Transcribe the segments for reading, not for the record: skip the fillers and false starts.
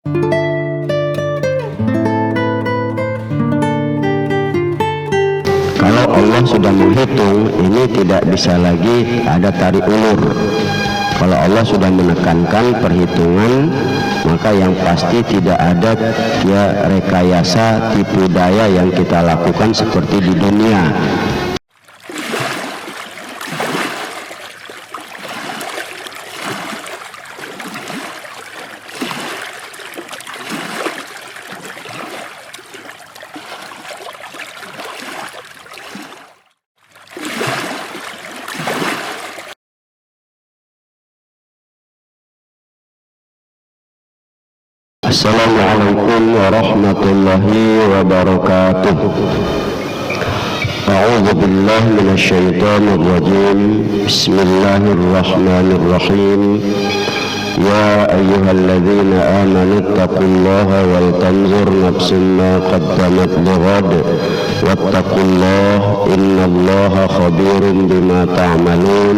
Kalau Allah sudah menghitung, ini tidak bisa lagi ada tarik ulur. Kalau Allah sudah menekankan perhitungan, maka yang pasti tidak ada ya rekayasa tipu daya yang kita lakukan seperti di dunia. Assalamualaikum warahmatullahi wabarakatuh. A'udzu billahi minasyaitonir rajim. Bismillahirrahmanirrahim. Ya ayyuhalladzina amanu taqullaha wal tanzur nafsum ma qaddamat lighad wattaqullaha innallaha khabirum bima ta'malun.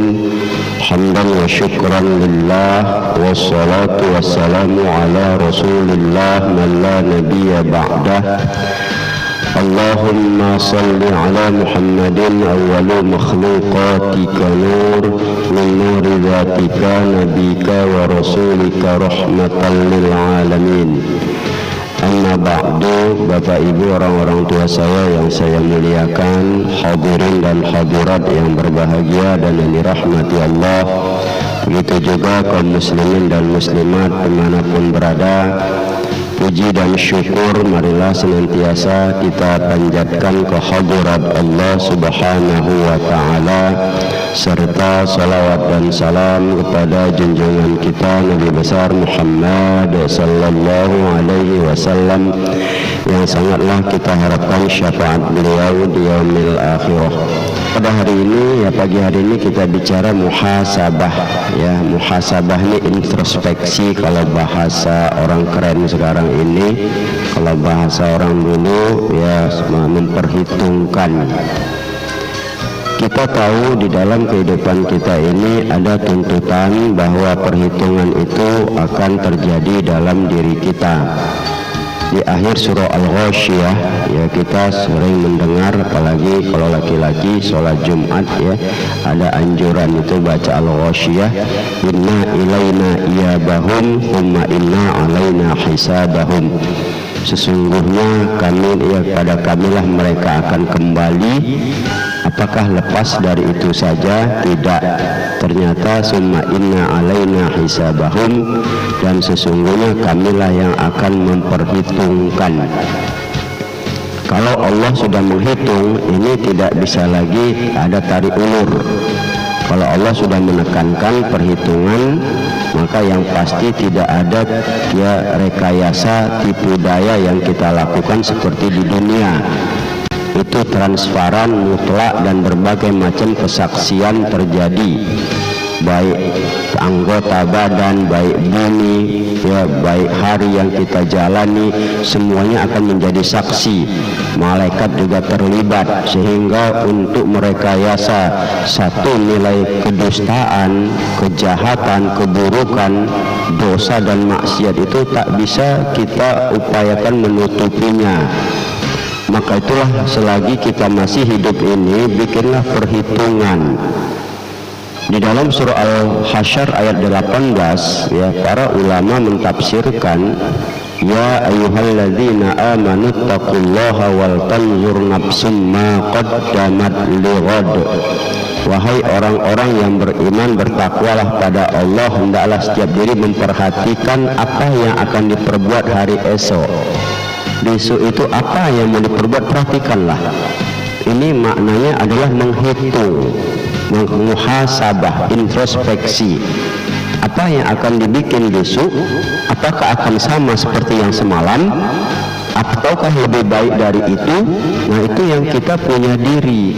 Hamdan wa syukran lillah wassalatu wassalamu ala rasulillah man la nabiyya ba'dah. Allahumma salli ala Muhammadin awwalu makhluqatika nur min nuri dhatika nabika wa rasulika rahmatan lil alamin. Amma ba'du, Bapak Ibu, orang-orang tua saya yang saya muliakan, hadirin dan hadirat yang berbahagia dan yang dirahmati Allah, begitu juga kaum muslimin dan muslimat dimanapun berada. Puji dan syukur marilah senantiasa kita panjatkan ke hadirat Allah Subhanahu wa ta'ala, serta salawat dan salam kepada junjungan kita Nabi besar Muhammad sallallahu alaihi wasallam yang sangatlah kita harapkan syafaat beliau di yaumil akhirah. Pada hari ini, ya pagi hari ini kita bicara muhasabah. Ya, muhasabah ini introspeksi kalau bahasa orang keren sekarang ini. Kalau bahasa orang dulu ya memperhitungkan. Kita tahu di dalam kehidupan kita ini ada tuntutan bahwa perhitungan itu akan terjadi dalam diri kita. Di akhir surah Al-Ghasyiyah ya kita sering mendengar, apalagi kalau laki-laki sholat Jumat ya, ada anjuran itu baca Al-Ghasyiyah, inna ilaina iyabahum thumma inna alaina hisabahum. Sesungguhnya kami ya pada kamilah mereka akan kembali. Apakah lepas dari itu saja? Tidak. Ternyata summa inna alaina hisabahum, dan sesungguhnya kamilah yang akan memperhitungkan. Kalau Allah sudah menghitung, ini tidak bisa lagi ada tarik ulur. Kalau Allah sudah menekankan perhitungan, maka yang pasti tidak ada ya rekayasa tipu daya yang kita lakukan seperti di dunia. Itu transparan, mutlak, dan berbagai macam kesaksian terjadi, baik anggota badan, baik bumi, ya baik hari yang kita jalani, semuanya akan menjadi saksi. Malaikat juga terlibat, sehingga untuk merekayasa satu nilai kedustaan, kejahatan, keburukan, dosa dan maksiat itu tak bisa kita upayakan menutupinya. Maka itulah selagi kita masih hidup ini, bikinlah perhitungan. Di dalam surah Al-Hasyr ayat 18 ya, para ulama mentafsirkan, ya ayyuhalladzina amanu taqullaha wal tanzur nafsum ma qaddamat lighad. Wahai orang-orang yang beriman, bertakwalah pada Allah, hendaklah setiap diri memperhatikan apa yang akan diperbuat hari esok. Besok itu apa yang mau diperbuat, perhatikanlah. Ini maknanya adalah menghitung, muhasabah, introspeksi. Apa yang akan dibikin besok, apakah akan sama seperti yang semalam, ataukah lebih baik dari itu? Nah, itu yang kita punya diri.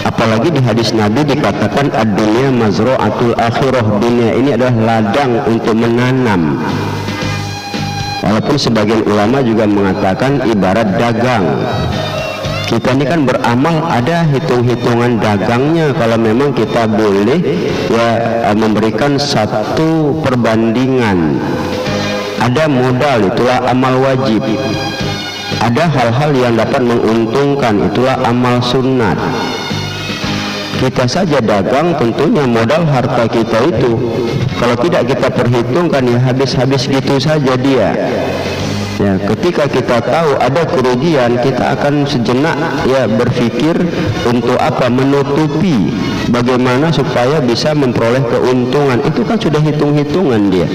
Apalagi di hadis Nabi dikatakan ad-dunya mazra'atul akhirah, dunia ini adalah ladang untuk menanam. Walaupun sebagian ulama juga mengatakan ibarat dagang. Kita ini kan beramal, ada hitung-hitungan dagangnya. Kalau memang kita boleh ya memberikan satu perbandingan. ada modal, itulah amal wajib. Ada hal-hal yang dapat menguntungkan, itulah amal sunnat. Kita saja dagang, tentunya modal harta kita itu kalau tidak kita perhitungkan ya habis-habis gitu saja dia. Ya, ketika kita tahu ada kerugian, kita akan sejenak ya berpikir untuk apa, menutupi bagaimana supaya bisa memperoleh keuntungan. Itu kan sudah hitung-hitungan dia.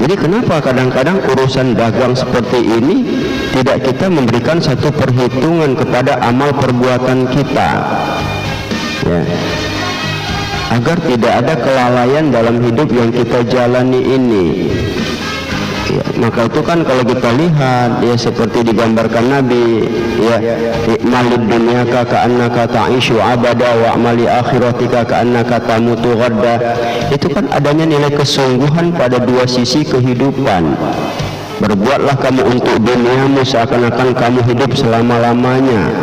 Jadi kenapa kadang-kadang urusan dagang seperti ini tidak kita memberikan satu perhitungan kepada amal perbuatan kita, ya, agar tidak ada kelalaian dalam hidup yang kita jalani ini. Ya, maka itu kan kalau kita lihat ya seperti digambarkan Nabi, ya, malid dunyaka ka'annaka ta'ishu abada wa amali akhiratika ka'annaka tamutu ghadda. Itu kan adanya nilai kesungguhan pada dua sisi kehidupan. Berbuatlah kamu untuk duniamu seakan-akan kamu hidup selama-lamanya.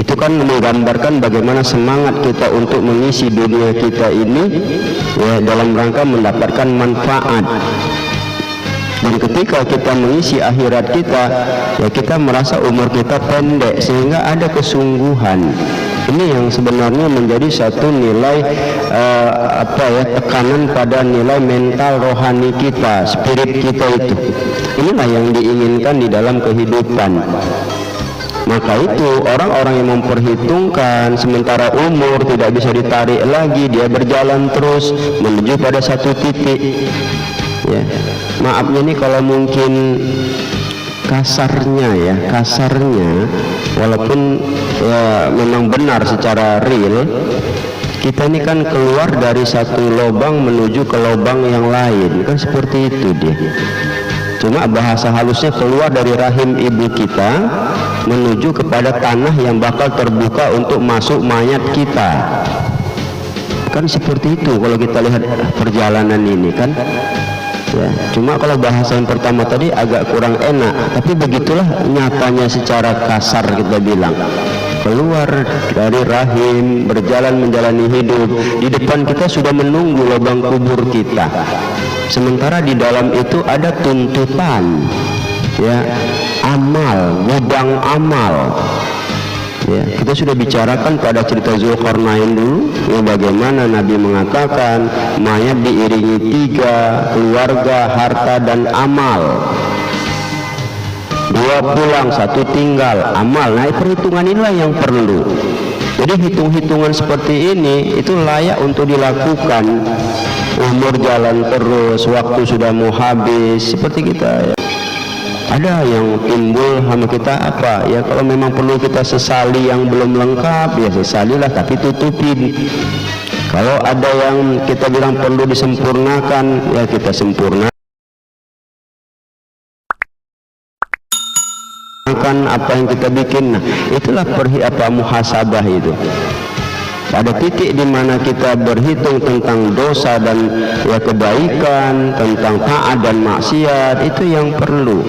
Itu kan menggambarkan bagaimana semangat kita untuk mengisi dunia kita ini ya dalam rangka mendapatkan manfaat. Dan ketika kita mengisi akhirat kita, ya kita merasa umur kita pendek sehingga ada kesungguhan. Ini yang sebenarnya menjadi satu nilai tekanan pada nilai mental rohani kita, spirit kita itu. Inilah yang diinginkan di dalam kehidupan. Maka itu orang-orang yang memperhitungkan sementara umur tidak bisa ditarik lagi, dia berjalan terus menuju pada satu titik. Ya, maafnya nih kalau mungkin kasarnya walaupun ya, memang benar secara real, kita ini kan keluar dari satu lubang menuju ke lubang yang lain, kan seperti itu dia. Cuma bahasa halusnya keluar dari rahim ibu kita menuju kepada tanah yang bakal terbuka untuk masuk mayat kita, kan seperti itu kalau kita lihat perjalanan ini kan. Ya, cuma kalau bahasa yang pertama tadi agak kurang enak, tapi begitulah nyatanya secara kasar kita bilang. Keluar dari rahim, berjalan menjalani hidup, di depan kita sudah menunggu lubang kubur kita. Sementara di dalam itu ada tuntutan, ya, amal, gudang amal. Ya, kita sudah bicarakan pada cerita Zulkarnain dulu, ya, bagaimana Nabi mengatakan mayat diiringi 3, keluarga, harta, dan amal. 2 pulang, 1 tinggal, amal. Nah, perhitungan inilah yang perlu. Jadi hitung-hitungan seperti ini itu layak untuk dilakukan. Umur jalan terus, waktu sudah mau habis, seperti kita ya. Ada yang timbul sama kita apa ya, kalau memang perlu kita sesali yang belum lengkap ya sesalilah, tapi tutupin. Kalau ada yang kita bilang perlu disempurnakan ya kita sempurnakan apa yang kita bikin. Nah, itulah muhasabah itu. Pada titik di mana kita berhitung tentang dosa dan ya kebaikan, tentang taat dan maksiat, itu yang perlu.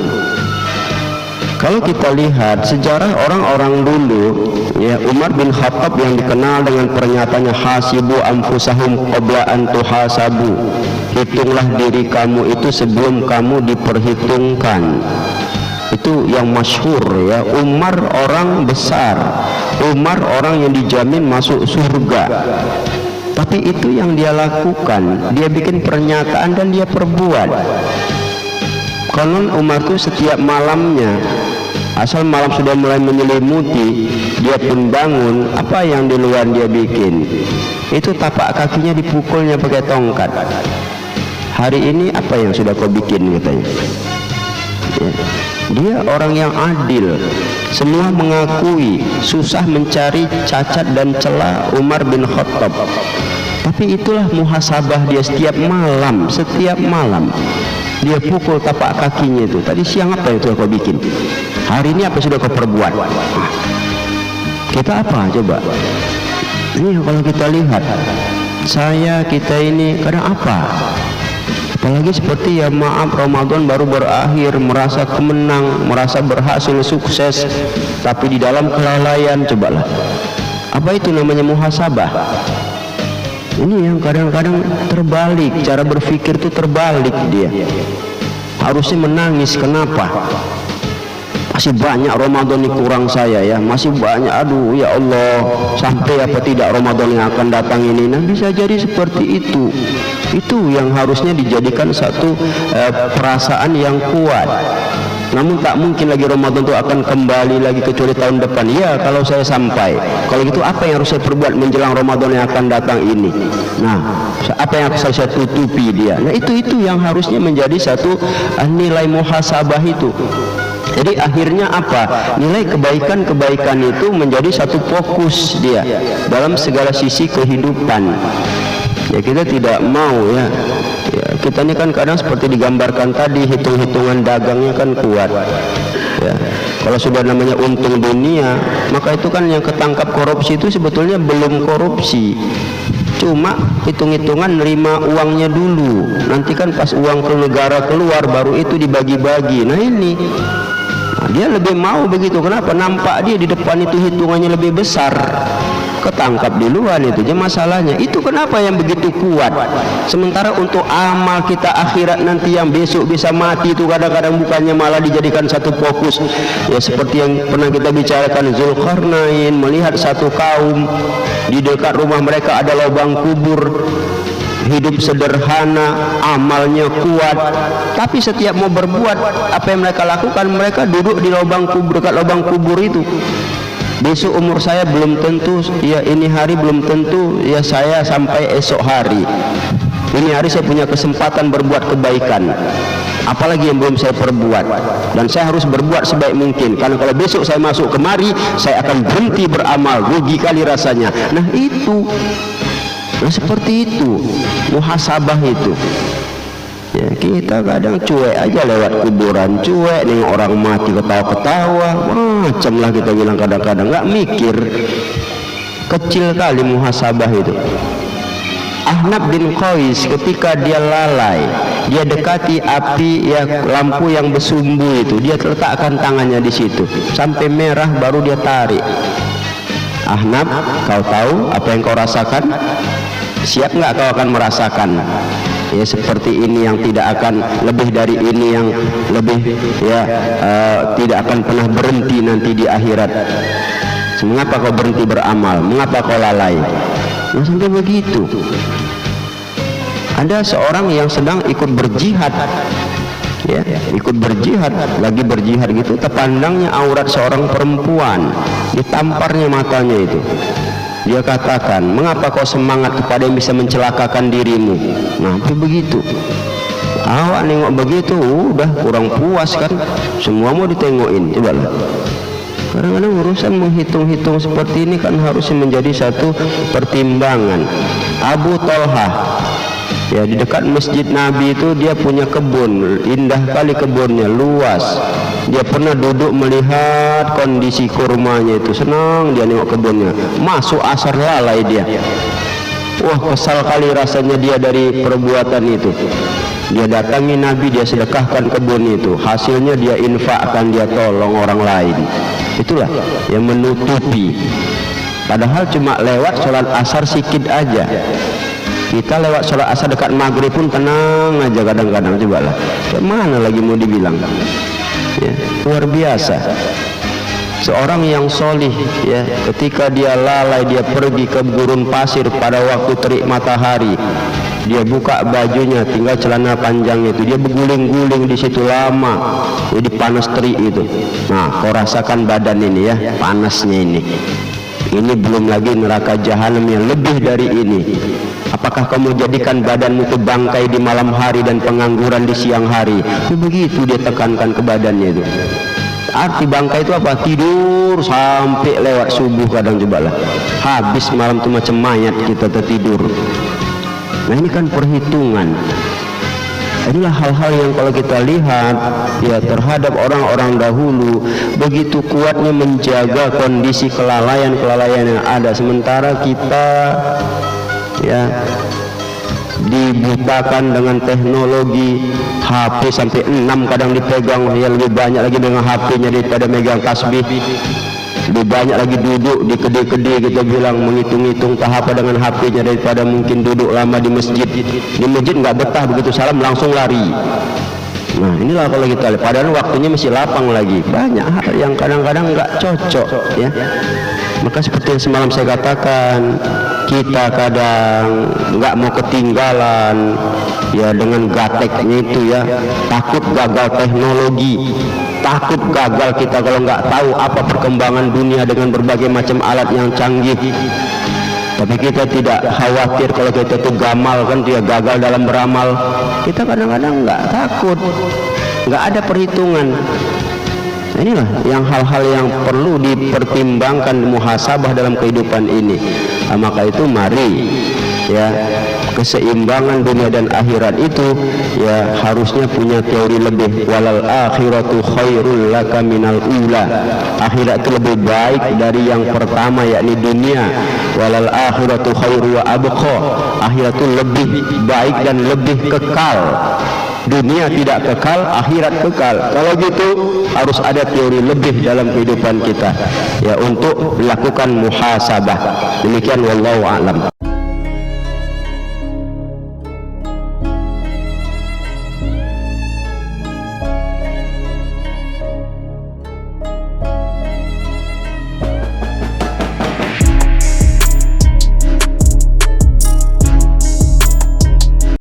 Kalau kita lihat sejarah orang-orang dulu, ya, Umar bin Khattab yang dikenal dengan pernyataannya hasibu anfusahum qabla an tuhasabu, hitunglah diri kamu itu sebelum kamu diperhitungkan. Itu yang masyhur ya. Umar orang besar, Umar orang yang dijamin masuk surga, tapi itu yang dia lakukan, dia bikin pernyataan dan dia perbuat. Konon Umar itu setiap malamnya, asal malam sudah mulai menyelimuti, dia pun bangun. Apa yang di luar dia bikin? Itu tapak kakinya dipukulnya pakai tongkat. Hari ini apa yang sudah kau bikin, katanya. Ya. Dia orang yang adil. Semua mengakui susah mencari cacat dan celah Umar bin Khattab. Tapi itulah muhasabah dia setiap malam, dia pukul tapak kakinya itu. Tadi siang apa itu kau bikin? Hari ini apa sudah kau perbuat? Kita apa coba? Ini kalau kita lihat, kita ini kadang apa? Apalagi seperti ya maaf Ramadan baru berakhir, merasa kemenang, merasa berhasil, sukses, tapi di dalam kelalaian. Cobalah, apa itu namanya muhasabah? Ini yang kadang-kadang terbalik, cara berpikir itu terbalik dia. Harusnya menangis, kenapa? Masih banyak Ramadan ini kurang saya ya, masih banyak, aduh ya Allah, sampai apa tidak Ramadan yang akan datang ini. Nah, bisa jadi seperti itu. Itu yang harusnya dijadikan satu perasaan yang kuat. Namun tak mungkin lagi Ramadan itu akan kembali lagi kecuali tahun depan. Ya, kalau saya sampai. Kalau gitu apa yang harus saya perbuat menjelang Ramadan yang akan datang ini? Nah, apa yang harus saya tutupi dia? Nah, itu yang harusnya menjadi satu nilai muhasabah itu. Jadi akhirnya apa? Nilai kebaikan-kebaikan itu menjadi satu fokus dia dalam segala sisi kehidupan. Ya, kita tidak mau ya, kita ini kan kadang seperti digambarkan tadi, hitung-hitungan dagangnya kan kuat ya. Kalau sudah namanya untung dunia, maka itu kan yang ketangkap korupsi itu sebetulnya belum korupsi, cuma hitung-hitungan nerima uangnya dulu. Nanti kan pas uang ke negara keluar baru itu dibagi-bagi. Nah ini dia lebih mau begitu. Kenapa? Nampak dia di depan itu hitungannya lebih besar, ketangkap di luar itu aja masalahnya. Itu kenapa yang begitu kuat. Sementara untuk amal kita akhirat nanti yang besok bisa mati itu kadang-kadang bukannya malah dijadikan satu fokus. Ya seperti yang pernah kita bicarakan, Zulkarnain melihat satu kaum di dekat rumah mereka ada lubang kubur, hidup sederhana, amalnya kuat, tapi setiap mau berbuat apa yang mereka lakukan, mereka duduk di lubang kubur, dekat lubang kubur itu. Besok umur saya belum tentu, ya ini hari belum tentu, ya saya sampai esok hari. Ini hari saya punya kesempatan berbuat kebaikan, apalagi yang belum saya perbuat, dan saya harus berbuat sebaik mungkin, karena kalau besok saya masuk kemari saya akan berhenti beramal, rugi kali rasanya. Nah itu, nah seperti itu muhasabah itu. Ya, kita kadang cuek aja lewat kuburan, cuek nengok orang mati ketawa-ketawa, macam lah kita bilang kadang-kadang, nggak mikir. Kecil kali muhasabah itu. Ahnaf bin Qais ketika dia lalai, dia dekati api ya, lampu yang bersumbu itu, dia letakkan tangannya di situ sampai merah baru dia tarik. Ahnaf, kau tahu apa yang kau rasakan? Siap nggak kau akan merasakan ya seperti ini yang tidak akan lebih dari ini, yang lebih ya tidak akan pernah berhenti nanti di akhirat. Mengapa kau berhenti beramal? Mengapa kau lalai? Nah, sampai begitu. Ada seorang yang sedang ikut berjihad, ya, ikut berjihad, lagi berjihad gitu, terpandangnya aurat seorang perempuan, ditamparnya matanya itu. Dia katakan, mengapa kau semangat kepada yang bisa mencelakakan dirimu? Nah, begitu. Awak nengok begitu, udah kurang puas kan? Semua mau ditengokin, coba lah. Kadang-kadang urusan menghitung-hitung seperti ini kan harusnya menjadi satu pertimbangan. Abu Talha, ya, di dekat masjid Nabi itu dia punya kebun, indah kali kebunnya, luas. Dia pernah duduk melihat kondisi kurmanya itu, senang dia nengok kebunnya. Masuk asar lalai dia. Wah, kesal kali rasanya dia dari perbuatan itu. Dia datangi Nabi, dia sedekahkan kebun itu, hasilnya dia infakkan, dia tolong orang lain. Itulah yang menutupi. Padahal cuma lewat sholat asar sikit aja. Kita lewat sholat asar dekat maghrib pun tenang aja kadang-kadang, coba lah. Kemana lagi mau dibilang? Ya, luar biasa. Seorang yang solih, ya, ketika dia lalai, dia pergi ke gurun pasir pada waktu terik matahari. Dia buka bajunya, tinggal celana panjangnya itu, dia berguling-guling di situ lama, jadi panas terik itu. Nah, kau rasakan badan ini ya, panasnya ini. Ini belum lagi neraka jahanam yang lebih dari ini. Apakah kamu jadikan badanmu itu bangkai di malam hari dan pengangguran di siang hari? Begitu dia tekankan ke badannya itu. Arti bangkai itu apa? Tidur sampai lewat subuh kadang, coba lah. Habis malam itu macam mayat kita tertidur. Nah, ini kan perhitungan. Inilah hal-hal yang kalau kita lihat ya terhadap orang-orang dahulu begitu kuatnya menjaga kondisi kelalaian-kelalaian yang ada, sementara kita ya dibutakan dengan teknologi. HP sampai 6 kadang dipegang, ya lebih banyak lagi dengan HP-nya daripada megang tasbih. Lebih banyak lagi duduk di kedai-kedai, kita bilang menghitung-hitung tahap dengan HP-nya daripada mungkin duduk lama di masjid. Di masjid nggak betah, begitu salam langsung lari. Nah inilah kalau kita lihat, padahal waktunya masih lapang lagi. Banyak hal yang kadang-kadang nggak cocok ya. Maka seperti yang semalam saya katakan, kita kadang nggak mau ketinggalan ya dengan gateknya itu ya, takut gagal teknologi, takut gagal kita kalau nggak tahu apa perkembangan dunia dengan berbagai macam alat yang canggih. Tapi kita tidak khawatir kalau kita itu gamal, kan dia gagal dalam beramal. Kita kadang-kadang nggak takut, nggak ada perhitungan. Nah, inilah yang hal-hal yang perlu dipertimbangkan, muhasabah dalam kehidupan ini. Nah, maka itu mari ya, keseimbangan dunia dan akhirat itu ya harusnya punya teori lebih. Walal akhiratu khairul laka minal ula. Akhirat itu lebih baik dari yang pertama yakni dunia. Walal akhiratu khairu wa abqa. Akhirat itu lebih baik dan lebih kekal. Dunia tidak kekal, akhirat kekal. Kalau gitu harus ada teori lebih dalam kehidupan kita ya, untuk melakukan muhasabah. Demikian wallahu a'lam.